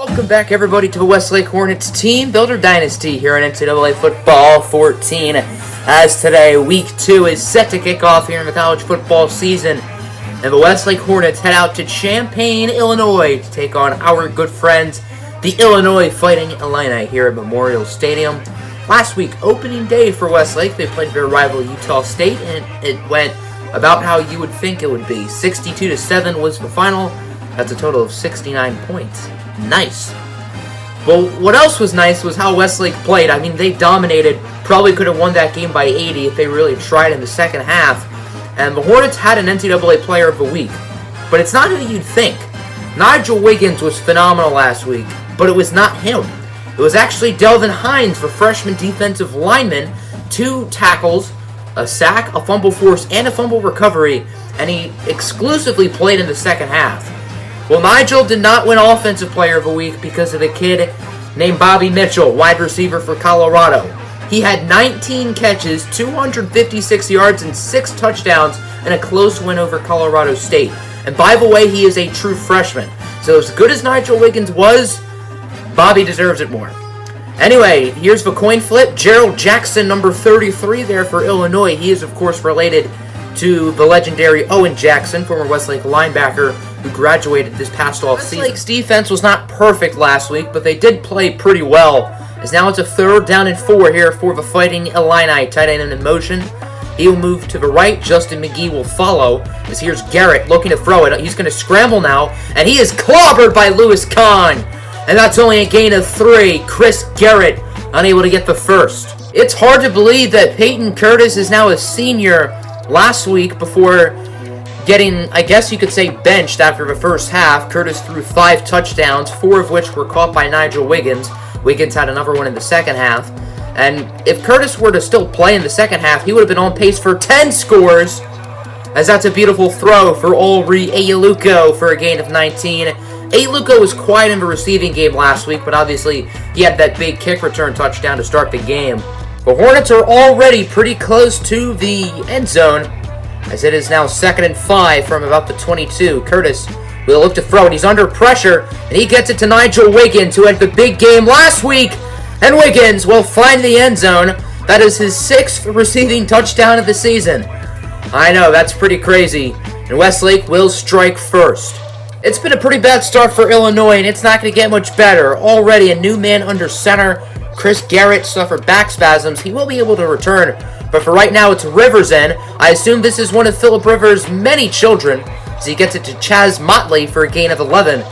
Welcome back, everybody, to Westlake Hornets Teambuilder Dynasty here in NCAA Football 14. As today, Week 2 is set to kick off here in the college football season. And the Westlake Hornets head out to Champaign, Illinois to take on our good friends, the Illinois Fighting Illini, here at Memorial Stadium. Last week, opening day for Westlake, they played their rival Utah State, and it went about how you would think it would be. 62-7 was the final. That's a total of 69 points. Nice. Well, what else was nice was how Westlake played. I mean, they dominated. Probably could have won that game by 80 if they really tried in the second half. And the Hornets had an NCAA Player of the Week. But it's not who you'd think. Nigel Wiggins was phenomenal last week, but it was not him. It was actually Delvin Hines, the freshman defensive lineman, 2 tackles, a sack, a fumble force, and a fumble recovery, and he exclusively played in the second half. Well, Nigel did not win Offensive Player of the Week because of the kid named Bobby Mitchell, wide receiver for Colorado. He had 19 catches, 256 yards, and 6 touchdowns in a close win over Colorado State. And by the way, he is a true freshman. So as good as Nigel Wiggins was, Bobby deserves it more. Anyway, here's the coin flip. Gerald Jackson, number 33 there for Illinois. He is, of course, related to the legendary Owen Jackson, former Westlake linebacker, who graduated this past offseason. Westlake's defense was not perfect last week, but they did play pretty well. As now it's a 3rd down and 4 here for the Fighting Illini. Tight end in motion. He will move to the right. Justin McGee will follow. As here's Garrett looking to throw it. He's going to scramble now, and he is clobbered by Lewis Kahn. And that's only a gain of 3. Chris Garrett unable to get the first. It's hard to believe that Peyton Curtis is now a senior. Last week, before getting, I guess you could say, benched after the first half, Curtis threw 5 touchdowns, 4 of which were caught by Nigel Wiggins. Wiggins had another one in the second half. And if Curtis were to still play in the second half, he would have been on pace for 10 scores, as that's a beautiful throw for Ulrich Ayaluko for a gain of 19. Ayaluko was quiet in the receiving game last week, but obviously he had that big kick return touchdown to start the game. The Hornets are already pretty close to the end zone, as it is now 2nd and 5 from about the 22. Curtis will look to throw it. He's under pressure, and he gets it to Nigel Wiggins, who had the big game last week. And Wiggins will find the end zone. That is his 6th receiving touchdown of the season. I know, that's pretty crazy. And Westlake will strike first. It's been a pretty bad start for Illinois, and it's not going to get much better. Already a new man under center. Chris Garrett suffered back spasms. He will be able to return, but for right now, it's Rivers in. I assume this is one of Philip Rivers' many children, as he gets it to Chaz Motley for a gain of 11,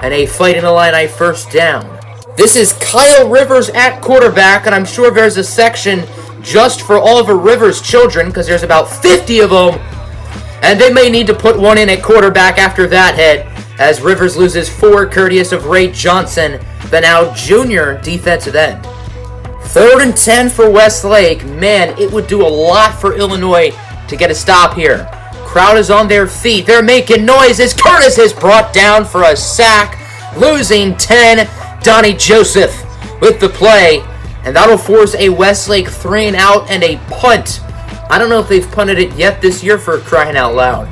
and a Fighting Illini first down. This is Kyle Rivers at quarterback, and I'm sure there's a section just for all of the Rivers children, because there's about 50 of them, and they may need to put one in at quarterback after that hit, as Rivers loses 4 courteous of Ray Johnson, the now junior defensive end. 3rd and 10 for Westlake. Man, it would do a lot for Illinois to get a stop here. Crowd is on their feet. They're making noise as Curtis is brought down for a sack. Losing 10. Donnie Joseph with the play. And that'll force a Westlake 3-and-out and a punt. I don't know if they've punted it yet this year, for crying out loud.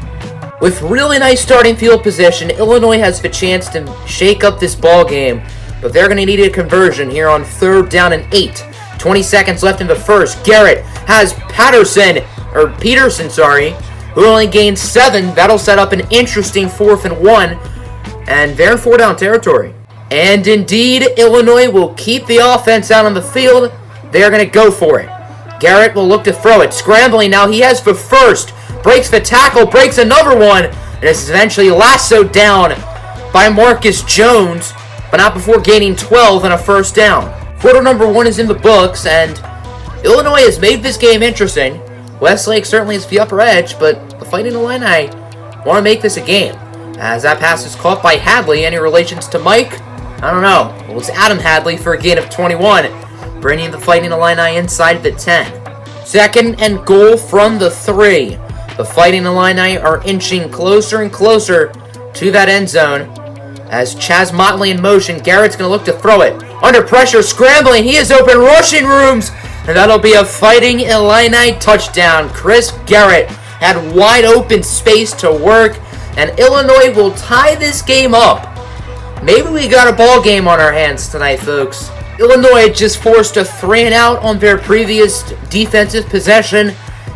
With really nice starting field position, Illinois has the chance to shake up this ball game. But they're going to need a conversion here on 3rd down and 8. 20 seconds left in the first. Garrett has Peterson, who only gained 7. That'll set up an interesting 4th and 1. And they're in 4-down territory. And indeed, Illinois will keep the offense out on the field. They're going to go for it. Garrett will look to throw it. Scrambling now. He has the first. Breaks the tackle. Breaks another one. And is eventually lassoed down by Marcus Jones, but not before gaining 12 and a first down. Quarter number 1 is in the books, and Illinois has made this game interesting. Westlake certainly is the upper edge, but the Fighting Illini want to make this a game. As that pass is caught by Hadley. Any relations to Mike? I don't know. Well, it's Adam Hadley for a gain of 21, bringing the Fighting Illini inside the 10. 2nd and goal from the 3. The Fighting Illini are inching closer and closer to that end zone. As Chaz Motley in motion, Garrett's going to look to throw it. Under pressure, scrambling, he is open, rushing rooms, and that'll be a Fighting Illini touchdown. Chris Garrett had wide open space to work, and Illinois will tie this game up maybe we got a ball game on our hands tonight, folks. Illinois just forced a 3-and-out on their previous defensive possession.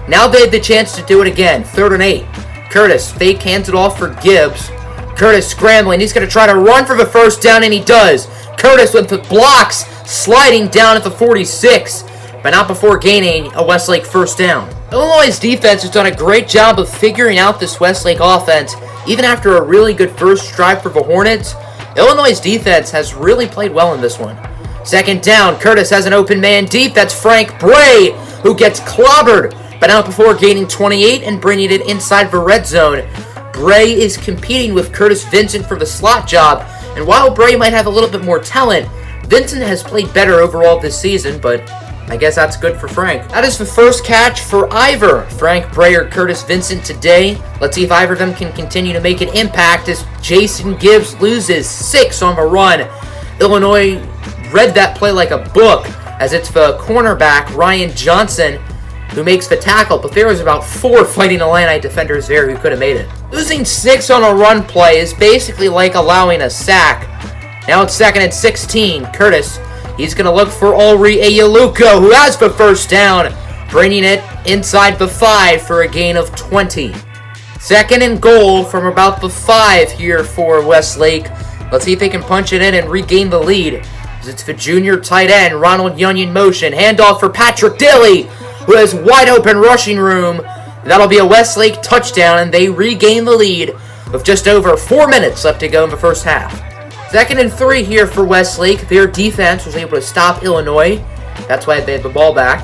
Now they have the chance to do it again. 3rd and 8. Curtis fake hands it off for Gibbs. Curtis scrambling. He's going to try to run for the first down, and he does. Curtis with the blocks, sliding down at the 46, but not before gaining a Westlake first down. Illinois' defense has done a great job of figuring out this Westlake offense. Even after a really good first drive for the Hornets, Illinois' defense has really played well in this one. 2nd down, Curtis has an open man deep. That's Frank Bray, who gets clobbered, but not before gaining 28 and bringing it inside the red zone. Bray is competing with Curtis Vincent for the slot job, and while Bray might have a little bit more talent, Vincent has played better overall this season, but I guess that's good for Frank. That is the first catch for either Frank Bray or Curtis Vincent today. Let's see if either of them can continue to make an impact as Jason Gibbs loses 6 on the run. Illinois read that play like a book, as it's the cornerback, Ryan Johnson, who makes the tackle, but there was about 4 Fighting Illini defenders there who could have made it. Losing 6 on a run play is basically like allowing a sack. Now it's 2nd and 16. Curtis, he's going to look for REUNITE, who has the first down, bringing it inside the 5 for a gain of 20. 2nd and goal from about the 5 here for Westlake. Let's see if they can punch it in and regain the lead. It's the junior tight end, Ronald Young motion. Handoff for Patrick Daly, who has wide open rushing room. That'll be a Westlake touchdown, and they regain the lead with just over 4 minutes left to go in the first half. 2nd and 3 here for Westlake. Their defense was able to stop Illinois. That's why they had the ball back.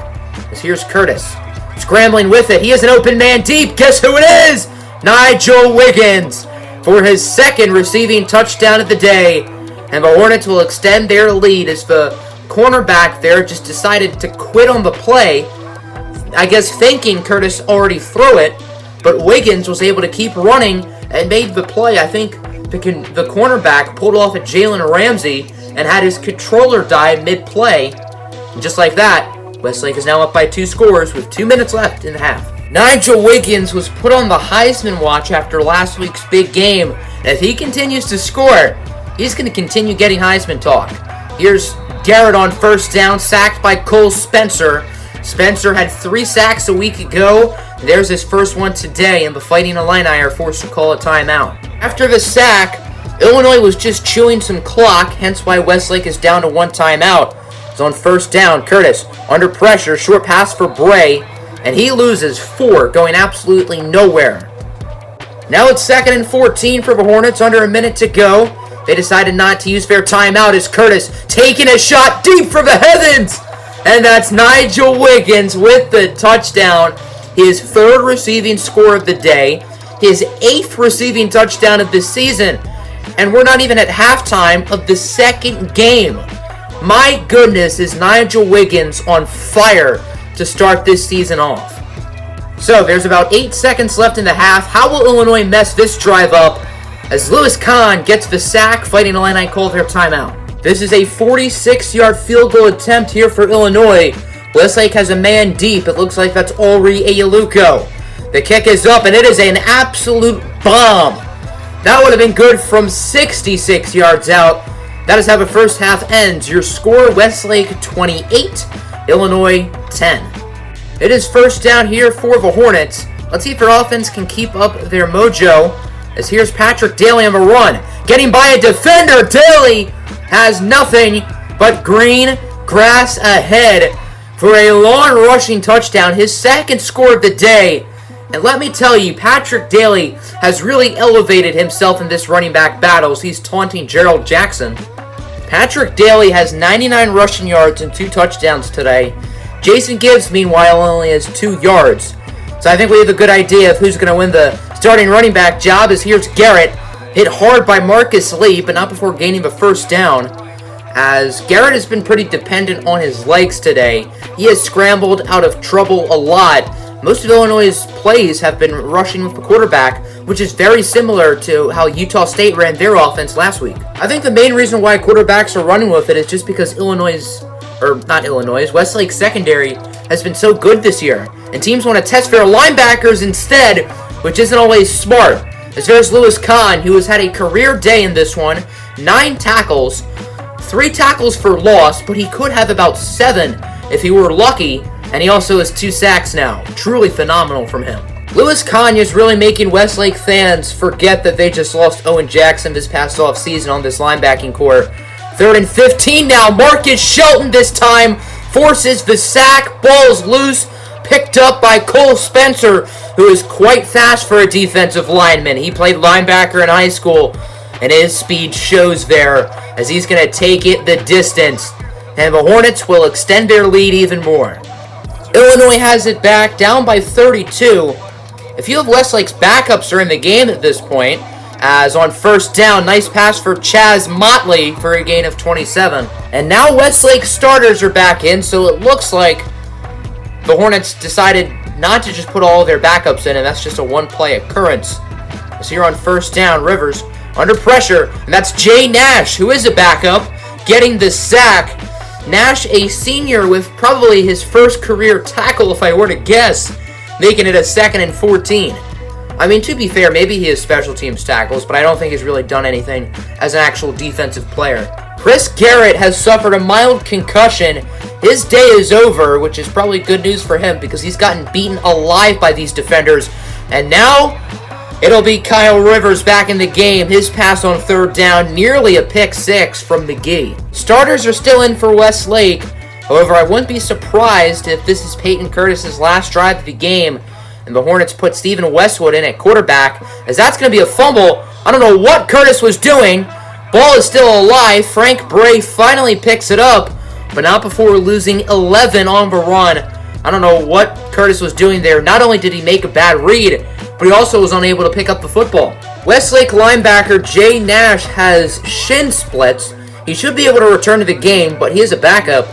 As here's Curtis scrambling with it. He has an open man deep. Guess who it is? Nigel Wiggins for his 2nd receiving touchdown of the day. And the Hornets will extend their lead as the cornerback there just decided to quit on the play. I guess thinking Curtis already threw it, but Wiggins was able to keep running and made the play. I think the cornerback pulled off a Jalen Ramsey and had his controller die mid-play. And just like that, Westlake is now up by 2 scores with 2 minutes left in the half. Nigel Wiggins was put on the Heisman watch after last week's big game. And if he continues to score, he's going to continue getting Heisman talk. Here's Garrett on first down, sacked by Cole Spencer. Spencer had 3 sacks a week ago. There's his first one today, and the Fighting Illini are forced to call a timeout. After the sack, Illinois was just chewing some clock, hence why Westlake is down to 1 timeout. It's on first down. Curtis under pressure, short pass for Bray, and he loses 4, going absolutely nowhere. Now it's 2nd and 14 for the Hornets, under a minute to go. They decided not to use their timeout as Curtis taking a shot deep for the heavens. And that's Nigel Wiggins with the touchdown. His 3rd receiving score of the day. His 8th receiving touchdown of the season. And we're not even at halftime of the 2nd game. My goodness, is Nigel Wiggins on fire to start this season off. So there's about 8 seconds left in the half. How will Illinois mess this drive up? As Lewis Kahn gets the sack, Fighting Illini call their timeout. This is a 46-yard field goal attempt here for Illinois. Westlake has a man deep. It looks like that's REUNITE. The kick is up, and it is an absolute bomb. That would have been good from 66 yards out. That is how the first half ends. Your score, Westlake 28, Illinois 10. It is first down here for the Hornets. Let's see if their offense can keep up their mojo. As here's Patrick Daly on the run. Getting by a defender. Daly has nothing but green grass ahead for a long rushing touchdown. His 2nd score of the day. And let me tell you, Patrick Daly has really elevated himself in this running back battles. He's taunting Gerald Jackson. Patrick Daly has 99 rushing yards and 2 touchdowns today. Jason Gibbs, meanwhile, only has 2 yards. So I think we have a good idea of who's going to win the starting running back job. As here's Garrett, hit hard by Marcus Lee, but not before gaining the first down. As Garrett has been pretty dependent on his legs today. He has scrambled out of trouble a lot. Most of Illinois' plays have been rushing with the quarterback, which is very similar to how Utah State ran their offense last week. I think the main reason why quarterbacks are running with it is just because Westlake's secondary has been so good this year. And teams want to test their linebackers instead, which isn't always smart. As there's Lewis Kahn, who has had a career day in this one. 9 tackles, 3 tackles for loss, but he could have about 7 if he were lucky, and he also has 2 sacks now. Truly phenomenal from him. Louis Conyers really making Westlake fans forget that they just lost Owen Jackson this past offseason on this linebacking core. 3rd and 15 now. Marcus Shelton this time forces the sack. Ball's loose. Picked up by Cole Spencer, who is quite fast for a defensive lineman. He played linebacker in high school, and his speed shows there as he's going to take it the distance. And the Hornets will extend their lead even more. Illinois has it back, down by 32. A few of Westlake's backups are in the game at this point, as on first down, nice pass for Chaz Motley for a gain of 27. And now Westlake starters are back in, so it looks like the Hornets decided not to just put all of their backups in, and that's just a one-play occurrence. So here on first down, Rivers under pressure, and that's Jay Nash, who is a backup, getting the sack. Nash, a senior with probably his first career tackle, if I were to guess, making it a 2nd and 14. I mean, to be fair, maybe he has special teams tackles, but I don't think he's really done anything as an actual defensive player. Chris Garrett has suffered a mild concussion. His day is over, which is probably good news for him because he's gotten beaten alive by these defenders. And now it'll be Kyle Rivers back in the game. His pass on 3rd down, nearly a pick 6 from McGee. Starters are still in for Westlake. However, I wouldn't be surprised if this is Peyton Curtis's last drive of the game and the Hornets put Stephen Westwood in at quarterback, as that's going to be a fumble. I don't know what Curtis was doing. Ball is still alive. Frank Bray finally picks it up, but not before losing 11 on the run. I don't know what Curtis was doing there. Not only did he make a bad read, but he also was unable to pick up the football. Westlake linebacker Jay Nash has shin splits. He should be able to return to the game, but he is a backup,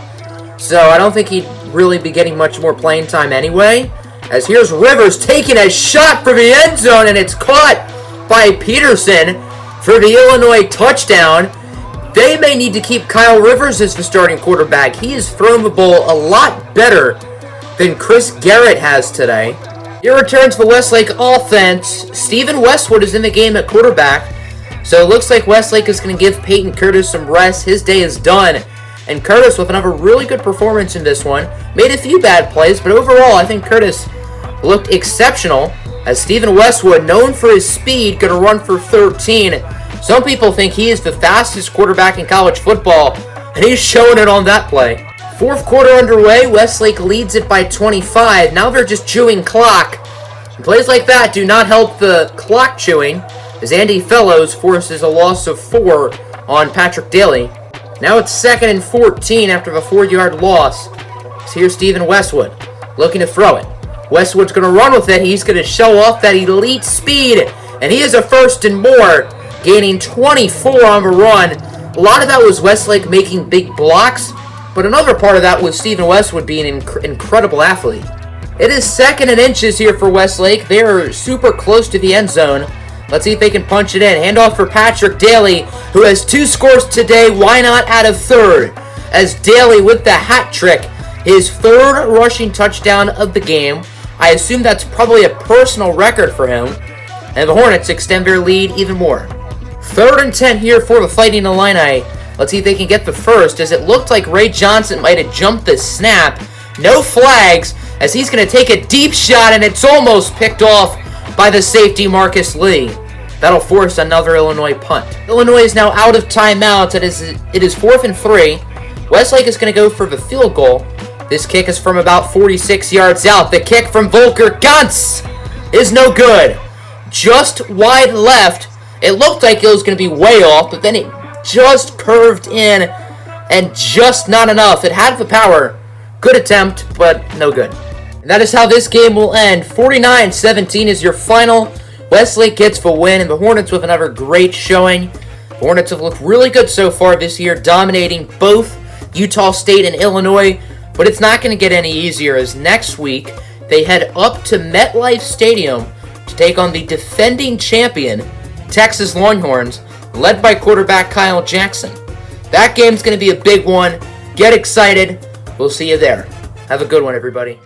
so I don't think he'd really be getting much more playing time anyway. As here's Rivers taking a shot for the end zone, and it's caught by Peterson for the Illinois touchdown. They may need to keep Kyle Rivers as the starting quarterback. He has thrown the ball a lot better than Chris Garrett has today. Here returns the Westlake offense. Stephen Westwood is in the game at quarterback, so it looks like Westlake is going to give Peyton Curtis some rest. His day is done. And Curtis with another really good performance in this one. Made a few bad plays, but overall I think Curtis looked exceptional, as Stephen Westwood, known for his speed, going to run for 13. Some people think he is the fastest quarterback in college football, and he's showing it on that play. 4th quarter underway, Westlake leads it by 25. Now they're just chewing clock. And plays like that do not help the clock chewing, as Andy Fellows forces a loss of 4 on Patrick Daly. Now it's 2nd and 14 after the 4-yard loss. So here's Stephen Westwood looking to throw it. Westwood's going to run with it. He's going to show off that elite speed, and he is a 1st and more, gaining 24 on the run. A lot of that was Westlake making big blocks, but another part of that was Stephen Westwood being an incredible athlete. It is 2nd and inches here for Westlake. They are super close to the end zone. Let's see if they can punch it in. Handoff for Patrick Daly, who has 2 scores today. Why not add a 3rd? As Daly with the hat trick, his 3rd rushing touchdown of the game. I assume that's probably a personal record for him. And the Hornets extend their lead even more. 3rd and 10 here for the Fighting Illini. Let's see if they can get the first, as it looked like Ray Johnson might have jumped the snap. No flags, as he's going to take a deep shot, and it's almost picked off by the safety Marcus Lee. That'll force another Illinois punt. Illinois is now out of timeouts. It is 4th and 3. Westlake is going to go for the field goal. This kick is from about 46 yards out. The kick from Volker Gantz is no good. Just wide left. It looked like it was going to be way off, but then it just curved in and just not enough. It had the power. Good attempt, but no good. And that is how this game will end. 49-17 is your final. Westlake gets the win, and the Hornets with another great showing. The Hornets have looked really good so far this year, dominating both Utah State and Illinois. But it's not going to get any easier, as next week they head up to MetLife Stadium to take on the defending champion, Texas Longhorns, led by quarterback Kyle Jackson. That game's going to be a big one. Get excited. We'll see you there. Have a good one, everybody.